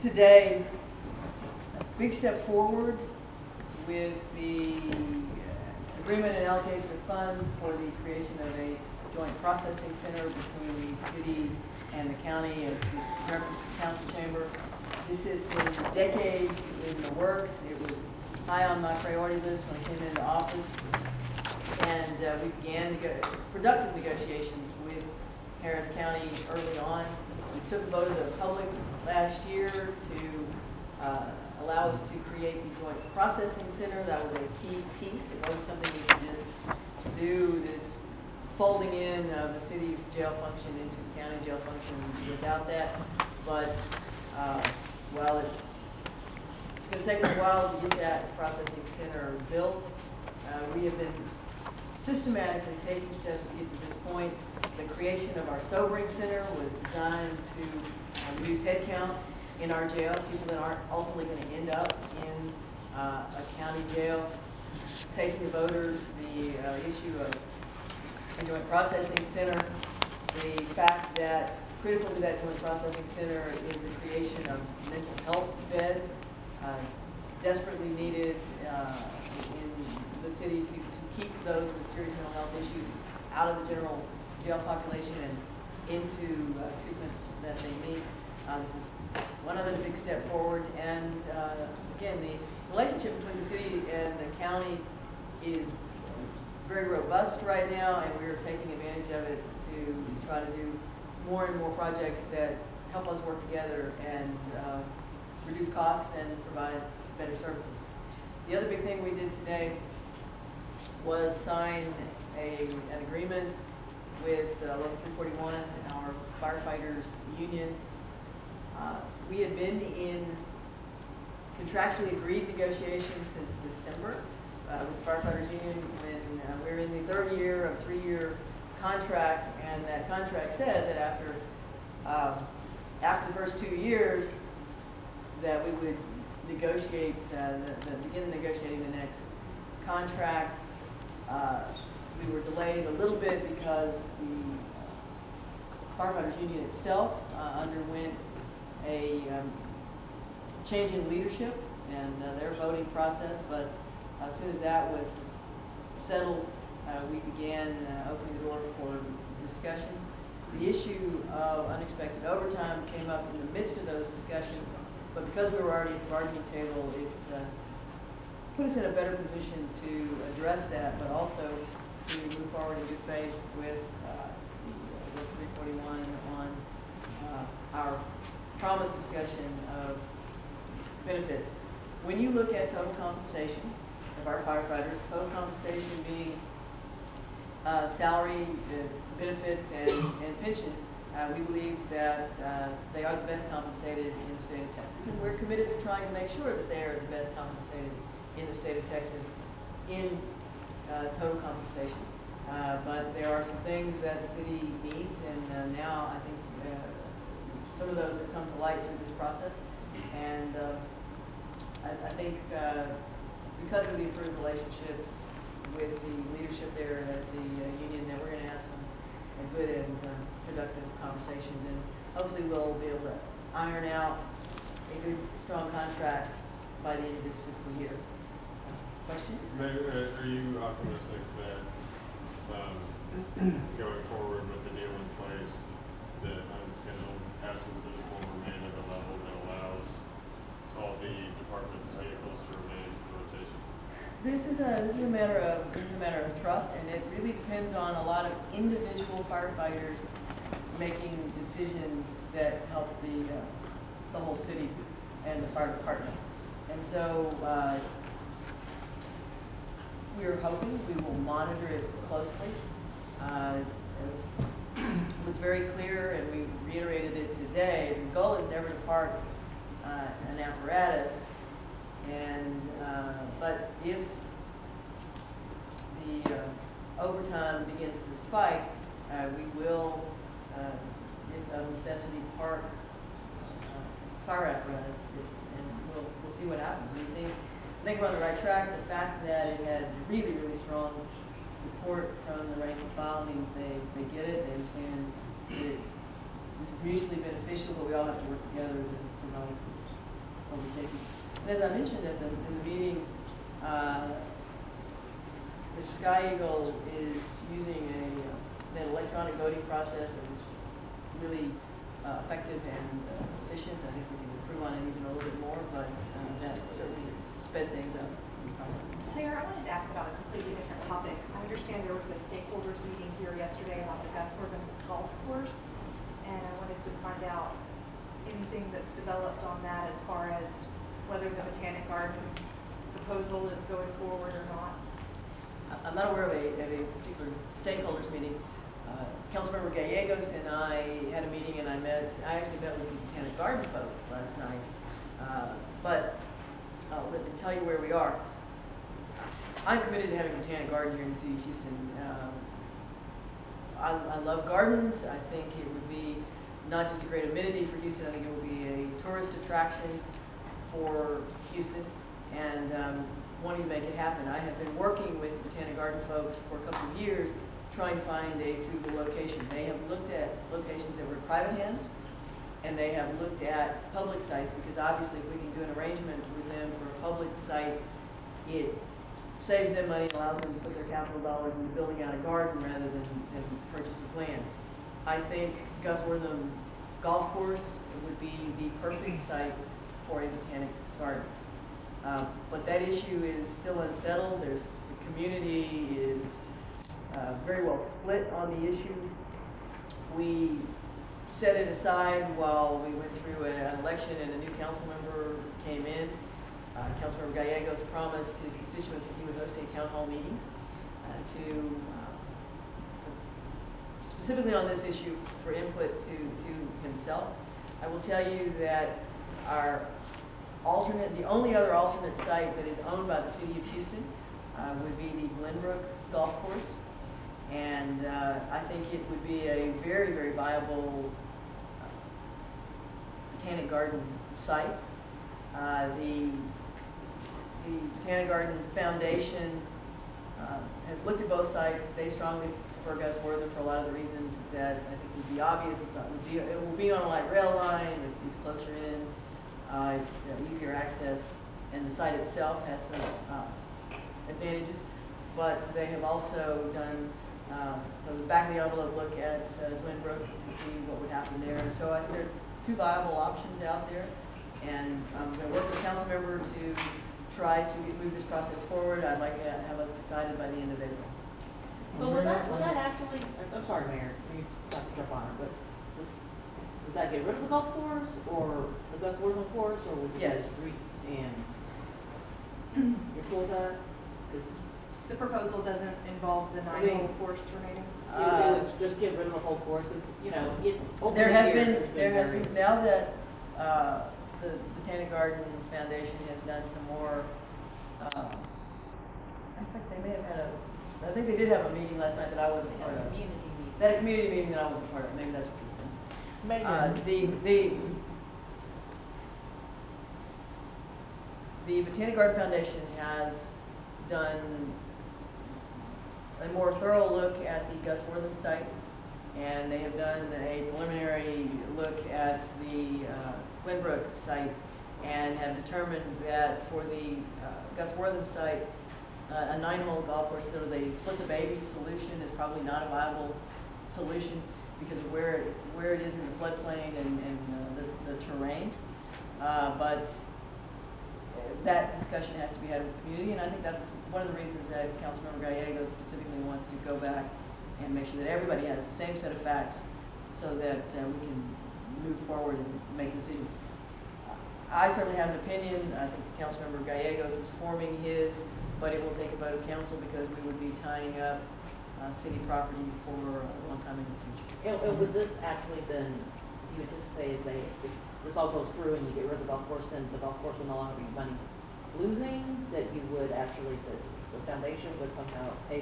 today a big step forward with the agreement and allocation of funds for the creation of a joint processing center between the city and the county, as referenced the council chamber. This has been decades in the works. It was high on my priority list when I came into office, and we began productive negotiations with Harris County early on. We took a vote of the public last year to allow us to create the joint processing center. That was a key piece. It wasn't something we could just do, this folding in of the city's jail function into the county jail function without that. But well, it's going to take us a while to get that processing center built. We have been systematically taking steps to get to this point. The creation of our sobering center was designed to reduce headcount in our jail, people that aren't ultimately going to end up in a county jail. Taking the voters the issue of a joint processing center, the fact that critical to that joint processing center is the creation of mental health beds, desperately needed in the city to keep those with serious mental health issues out of the general jail population and into treatments that they need. This is one other big step forward, and again, the relationship between the city and the county is very robust right now, and we are taking advantage of it to try to do more and more projects that help us work together and reduce costs and provide better services. The other big thing we did today was sign an agreement with Local 341, our firefighters union. We had been in contractually agreed negotiations since December with the firefighters union when we were in the third year of a 3-year contract, and that contract said that after the first 2 years that we would negotiate, begin negotiating the next contract. We were delayed a little bit because the firefighters union itself underwent a change in leadership and their voting process, but as soon as that was settled, we began opening the door for discussions. The issue of unexpected overtime came up in the midst of those discussions, but because we were already at the bargaining table, it put us in a better position to address that, but also to move forward in good faith with the 341 on our promised discussion of benefits. When you look at total compensation of our firefighters, total compensation being salary, benefits, and pension, we believe that they are the best compensated in the state of Texas, and we're committed to trying to make sure that they are the best compensated in the state of Texas in total compensation. But there are some things that the city needs, and now I think some of those have come to light through this process. And I think because of the improved relationships with the leadership there at the union, that we're going to have some good and productive conversations, and hopefully we'll be able to iron out a good, strong contract by the end of this fiscal year. Questions? Mayor, are you optimistic that going forward with the deal in place, that unscheduled absences will remain at a level that allows all the department's vehicles to remain in rotation? This is a matter of trust, and it really depends on a lot of individual firefighters making decisions that help the whole city and the fire department. And so we are hoping we will monitor it closely. As was very clear, and we reiterated it today, the goal is never to park an apparatus, and but if the overtime begins to spike, we will, if of necessity, park fire apparatus, and we'll see what happens. I think we're on the right track. The fact that it had really, really strong support from the rank and file means they get it. They understand that this is mutually beneficial, but we all have to work together to provide public safety. And as I mentioned in the meeting, the Sky Eagle is using an electronic voting process that is really effective and efficient. I think we can improve on it even a little bit more, but that certainly sped things up in the process. Mayor, I wanted to ask about a completely different topic. I understand there was a stakeholders meeting here yesterday about the Gus Wortham Golf Course, and I wanted to find out anything that's developed on that as far as whether the Botanic Garden proposal is going forward or not. I'm not aware of a particular stakeholders meeting. Councilmember Gallegos and I had a meeting, and I actually met with the Botanic Garden folks last night. But let me tell you where we are. I'm committed to having a Botanic Garden here in the city of Houston. I love gardens. I think it would be not just a great amenity for Houston, I think it would be a tourist attraction for Houston, and wanting to make it happen. I have been working with Botanic Garden folks for a couple of years trying to find a suitable location. They have looked at locations that were in private hands, and they have looked at public sites, because obviously if we can do an arrangement with them for a public site, it saves them money and allows them to put their capital dollars into building out a garden rather than purchase of land. I think Gus Wortham Golf Course would be the perfect site for a Botanic Garden. But that issue is still unsettled. The community is very well split on the issue. We set it aside while we went through an election and a new council member came in. Councilmember Gallegos promised his constituents that he would host a town hall meeting specifically on this issue for input to himself. I will tell you that the only other alternate site that is owned by the city of Houston would be the Glenbrook Golf Course. And I think it would be a very, very viable Botanic Garden site. The Botanic Garden Foundation has looked at both sites. They strongly prefer Gus Wortham for a lot of the reasons that I think would be obvious. It will be on a light rail line. It's closer in. It's easier access, and the site itself has some advantages. But they have also done so the back of the envelope look at Glenbrook to see what would happen there. And so I think there are two viable options out there, and I'm going to work with the council member to try to move this process forward. I'd like to have us decided by the end of April. So would that actually, I'm sorry, Mayor, you have to jump on it, but would that get rid of the golf course or the Gus Wortham course, or would you Yes. guys you're cool with that? 'Cause The proposal doesn't involve the 9-hole course remaining? you would just get rid of the whole course, because, you know, over There the has years, been, there's various- now that the Botanic Garden Foundation has done some more, I think they may have had I think they did have a meeting last night that I wasn't part of. They had a community meeting that I wasn't part of. Maybe that's what the Botanic Garden Foundation has done a more thorough look at the Gus Wortham site, and they have done a preliminary look at the Glenbrook site, and have determined that for the Gus Wortham site, a 9-hole golf course, so they split the baby solution is probably not a viable solution because of where it is in the floodplain and the terrain. But that discussion has to be had with the community, and I think that's one of the reasons that Councilmember Gallegos specifically wants to go back and make sure that everybody has the same set of facts so that we can move forward and make a decision. I certainly have an opinion. I think Councilmember Gallegos is forming his, but it will take a vote of council because we would be tying up city property for a long time in the future. And would this actually then, do you anticipate if this all goes through and you get rid of the golf course, then the golf course will no longer be money losing, that you would actually, the foundation would somehow pay,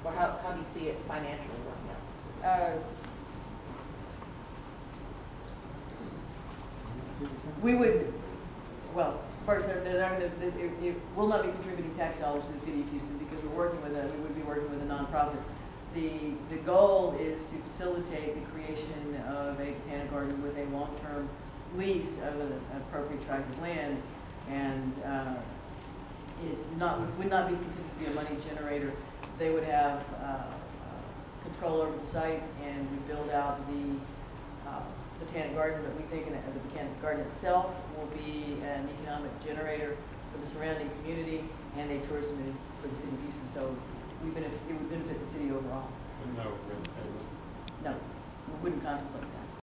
or how do you see it financially working out? We would, well, first, it will not be contributing tax dollars to the city of Houston because we would be working with a nonprofit. The goal is to facilitate the creation of a Botanic Garden with a long-term lease of an appropriate tract of land, and would not be considered to be a money generator. They would have control over the site, and we build out the botanic garden, but we think the botanic garden itself will be an economic generator for the surrounding community and a tourism aid for the city of Houston. So it would benefit the city overall. With no red tape. No, we wouldn't contemplate that.